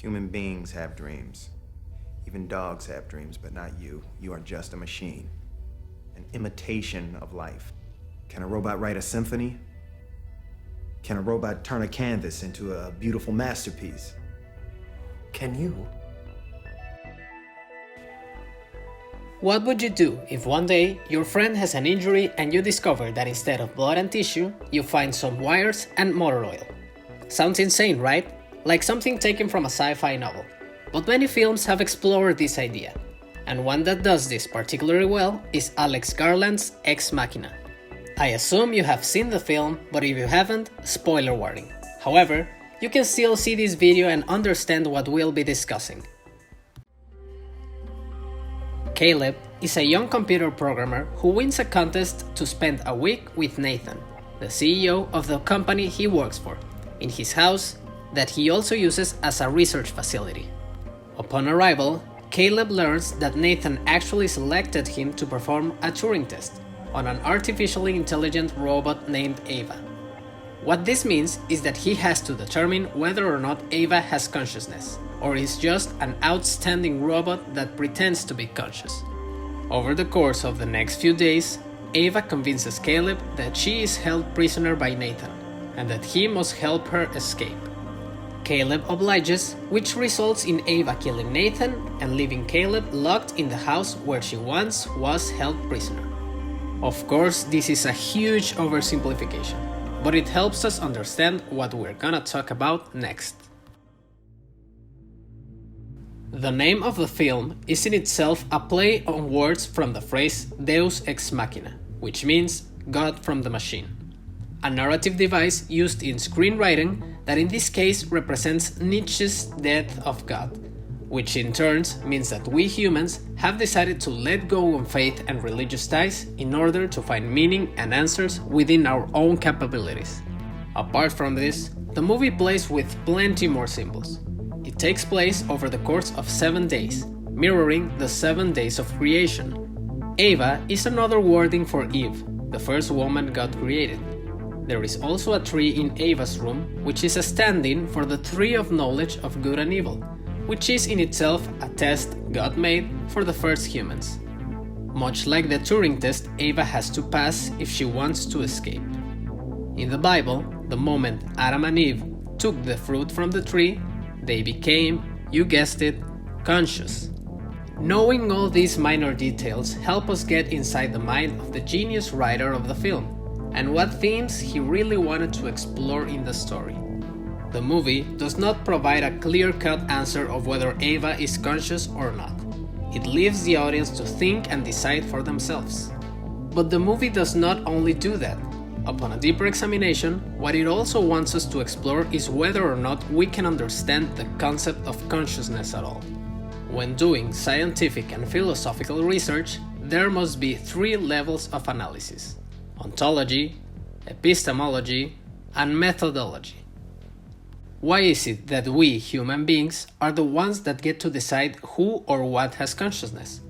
Human beings have dreams. Even dogs have dreams, but not you. You are just a machine. An imitation of life. Can a robot write a symphony? Can a robot turn a canvas into a beautiful masterpiece? Can you? What would you do if one day your friend has an injury and you discover that instead of blood and tissue, you find some wires and motor oil? Sounds insane, right? Like something taken from a sci-fi novel. But many films have explored this idea, and one that does this particularly well is Alex Garland's Ex Machina. I assume you have seen the film, but if you haven't, spoiler warning. However, you can still see this video and understand what we'll be discussing. Caleb is a young computer programmer who wins a contest to spend a week with Nathan, the CEO of the company he works for, in his house that he also uses as a research facility. Upon arrival, Caleb learns that Nathan actually selected him to perform a Turing test on an artificially intelligent robot named Ava. What this means is that he has to determine whether or not Ava has consciousness, or is just an outstanding robot that pretends to be conscious. Over the course of the next few days, Ava convinces Caleb that she is held prisoner by Nathan, and that he must help her escape. Caleb obliges, which results in Ava killing Nathan and leaving Caleb locked in the house where she once was held prisoner. Of course, this is a huge oversimplification, but it helps us understand what we're gonna talk about next. The name of the film is in itself a play on words from the phrase Deus ex machina, which means God from the machine, a narrative device used in screenwriting that in this case represents Nietzsche's death of God, which in turn means that we humans have decided to let go of faith and religious ties in order to find meaning and answers within our own capabilities. Apart from this, the movie plays with plenty more symbols. It takes place over the course of 7 days, mirroring the 7 days of creation. Ava is another wording for Eve, the first woman God created. There is also a tree in Ava's room, which is a stand-in for the tree of knowledge of good and evil, which is in itself a test God made for the first humans. Much like the Turing test Ava has to pass if she wants to escape. In the Bible, the moment Adam and Eve took the fruit from the tree, they became, you guessed it, conscious. Knowing all these minor details help us get inside the mind of the genius writer of the film, and what themes he really wanted to explore in the story. The movie does not provide a clear-cut answer of whether Ava is conscious or not. It leaves the audience to think and decide for themselves. But the movie does not only do that. Upon a deeper examination, what it also wants us to explore is whether or not we can understand the concept of consciousness at all. When doing scientific and philosophical research, there must be 3 levels of analysis: ontology, epistemology, and methodology. Why is it that we, human beings, are the ones that get to decide who or what has consciousness?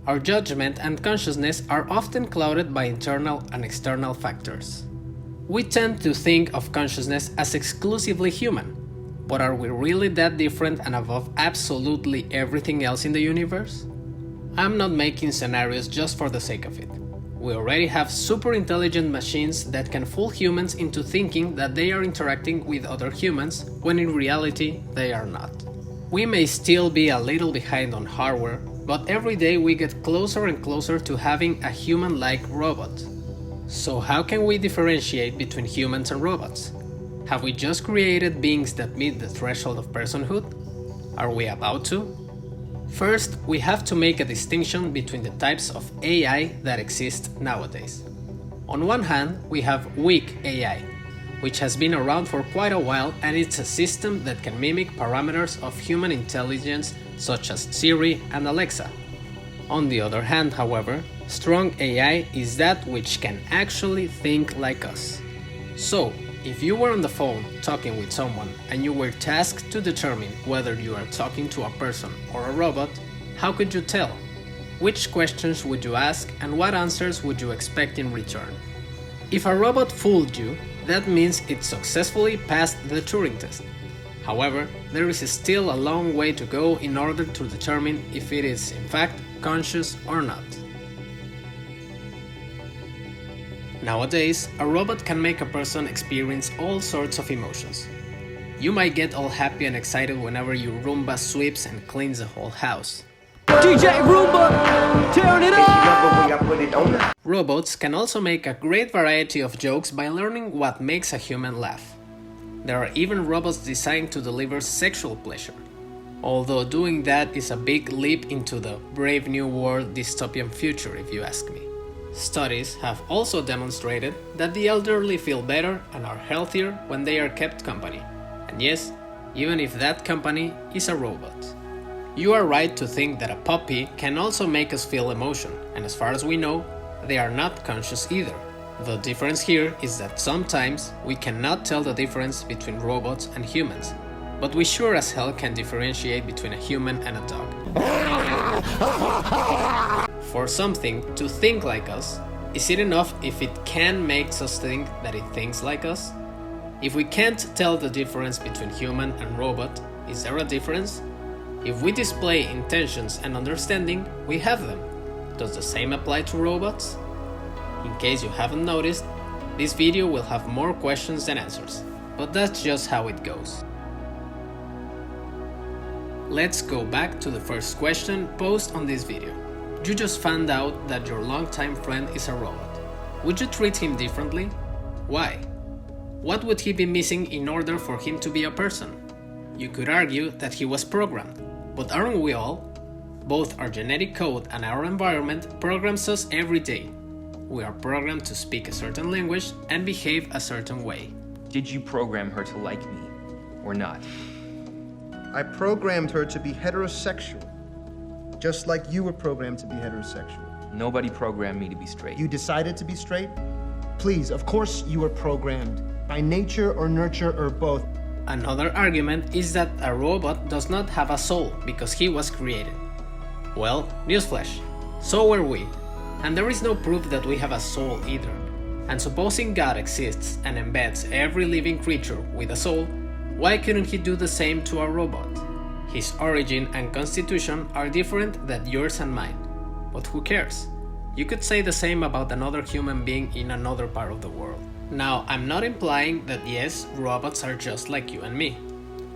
Our judgment and consciousness are often clouded by internal and external factors. We tend to think of consciousness as exclusively human, but are we really that different and above absolutely everything else in the universe? I'm not making scenarios just for the sake of it. We already have super intelligent machines that can fool humans into thinking that they are interacting with other humans, when in reality they are not. We may still be a little behind on hardware, but every day we get closer and closer to having a human-like robot. So how can we differentiate between humans and robots? Have we just created beings that meet the threshold of personhood? Are we about to? First, we have to make a distinction between the types of AI that exist nowadays. On one hand, we have weak AI, which has been around for quite a while, and it's a system that can mimic parameters of human intelligence such as Siri and Alexa. On the other hand, however, strong AI is that which can actually think like us. So, if you were on the phone talking with someone and you were tasked to determine whether you are talking to a person or a robot, how could you tell? Which questions would you ask and what answers would you expect in return? If a robot fooled you, that means it successfully passed the Turing test. However, there is still a long way to go in order to determine if it is in fact conscious or not. Nowadays, a robot can make a person experience all sorts of emotions. You might get all happy and excited whenever your Roomba sweeps and cleans the whole house. DJ Roomba, turn it up! Robots can also make a great variety of jokes by learning what makes a human laugh. There are even robots designed to deliver sexual pleasure, although doing that is a big leap into the Brave New World dystopian future if you ask me. Studies have also demonstrated that the elderly feel better and are healthier when they are kept company. And yes, even if that company is a robot. You are right to think that a puppy can also make us feel emotion, and as far as we know, they are not conscious either. The difference here is that sometimes we cannot tell the difference between robots and humans, but we sure as hell can differentiate between a human and a dog. For something to think like us, is it enough if it can make us think that it thinks like us? If we can't tell the difference between human and robot, is there a difference? If we display intentions and understanding, we have them. Does the same apply to robots? In case you haven't noticed, this video will have more questions than answers, but that's just how it goes. Let's go back to the first question posed on this video. You just found out that your longtime friend is a robot. Would you treat him differently? Why? What would he be missing in order for him to be a person? You could argue that he was programmed, but aren't we all? Both our genetic code and our environment programs us every day. We are programmed to speak a certain language and behave a certain way. Did you program her to like me, or not? I programmed her to be heterosexual, just like you were programmed to be heterosexual. Nobody programmed me to be straight. You decided to be straight? Please, of course you were programmed, by nature or nurture or both. Another argument is that a robot does not have a soul because he was created. Well, newsflash, so were we. And there is no proof that we have a soul either. And supposing God exists and embeds every living creature with a soul, why couldn't he do the same to a robot? His origin and constitution are different than yours and mine. But who cares? You could say the same about another human being in another part of the world. Now, I'm not implying that yes, robots are just like you and me.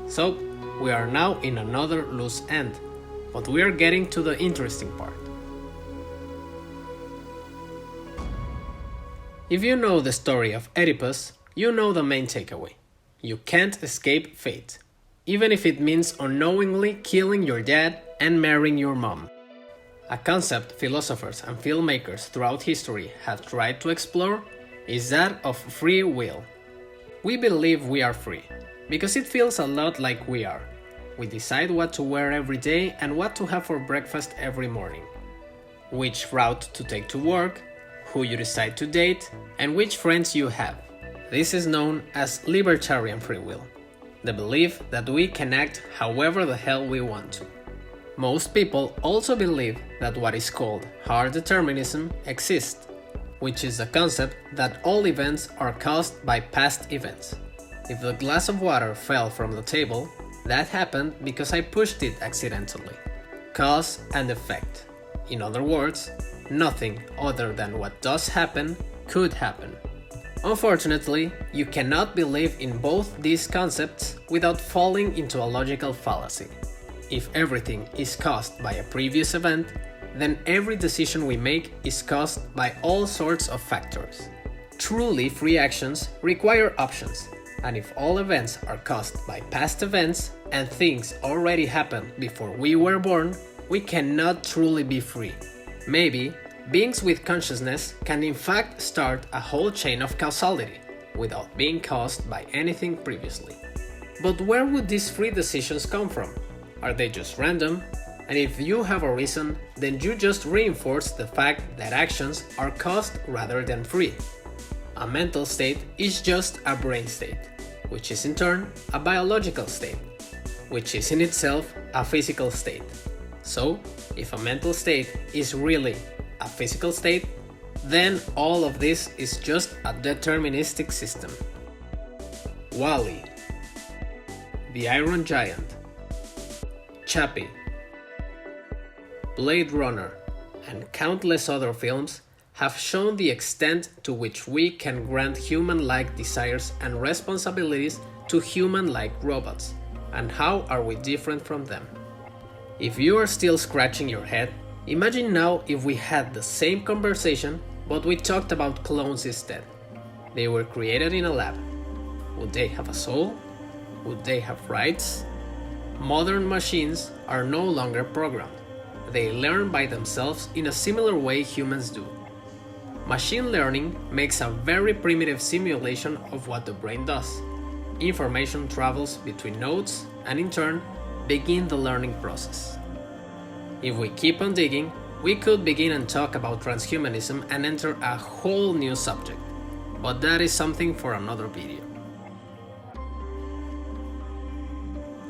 So, we are now in another loose end, but we are getting to the interesting part. If you know the story of Oedipus, you know the main takeaway. You can't escape fate, even if it means unknowingly killing your dad and marrying your mom. A concept philosophers and filmmakers throughout history have tried to explore is that of free will. We believe we are free, because it feels a lot like we are. We decide what to wear every day and what to have for breakfast every morning, which route to take to work, who you decide to date, and which friends you have. This is known as libertarian free will, the belief that we can act however the hell we want to. Most people also believe that what is called hard determinism exists, which is the concept that all events are caused by past events. If the glass of water fell from the table, that happened because I pushed it accidentally. Cause and effect. In other words, nothing other than what does happen could happen. Unfortunately, you cannot believe in both these concepts without falling into a logical fallacy. If everything is caused by a previous event, then every decision we make is caused by all sorts of factors. Truly free actions require options, and if all events are caused by past events and things already happened before we were born, we cannot truly be free. Maybe beings with consciousness can in fact start a whole chain of causality without being caused by anything previously. But where would these free decisions come from? Are they just random? And if you have a reason, then you just reinforce the fact that actions are caused rather than free. A mental state is just a brain state, which is in turn a biological state, which is in itself a physical state. So, if a mental state is really a physical state, then all of this is just a deterministic system. Wall-E. The Iron Giant, Chappie, Blade Runner, and countless other films have shown the extent to which we can grant human-like desires and responsibilities to human-like robots, and how are we different from them. If you are still scratching your head, imagine now if we had the same conversation, but we talked about clones instead. They were created in a lab. Would they have a soul? Would they have rights? Modern machines are no longer programmed. They learn by themselves in a similar way humans do. Machine learning makes a very primitive simulation of what the brain does. Information travels between nodes and in turn begin the learning process. If we keep on digging, we could begin and talk about transhumanism and enter a whole new subject, but that is something for another video.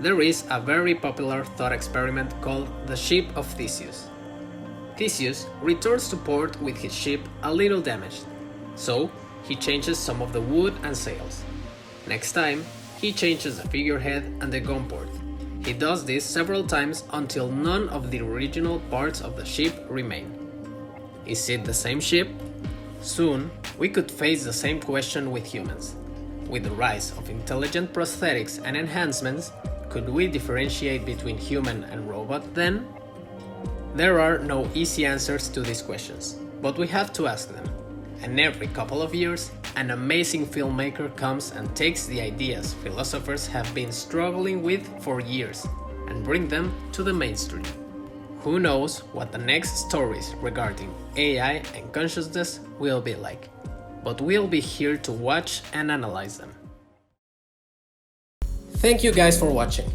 There is a very popular thought experiment called the Ship of Theseus. Theseus returns to port with his ship a little damaged, so he changes some of the wood and sails. Next time, he changes the figurehead and the gun port. He does this several times until none of the original parts of the ship remain. Is it the same ship? Soon, we could face the same question with humans. With the rise of intelligent prosthetics and enhancements, could we differentiate between human and robot then? There are no easy answers to these questions, but we have to ask them. And every couple of years, an amazing filmmaker comes and takes the ideas philosophers have been struggling with for years and bring them to the mainstream. Who knows what the next stories regarding AI and consciousness will be like, but we'll be here to watch and analyze them. Thank you guys for watching.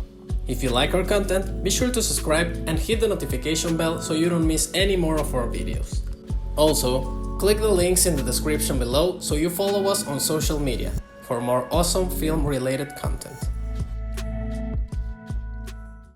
If you like our content, be sure to subscribe and hit the notification bell so you don't miss any more of our videos. Also, click the links in the description below so you follow us on social media for more awesome film-related content.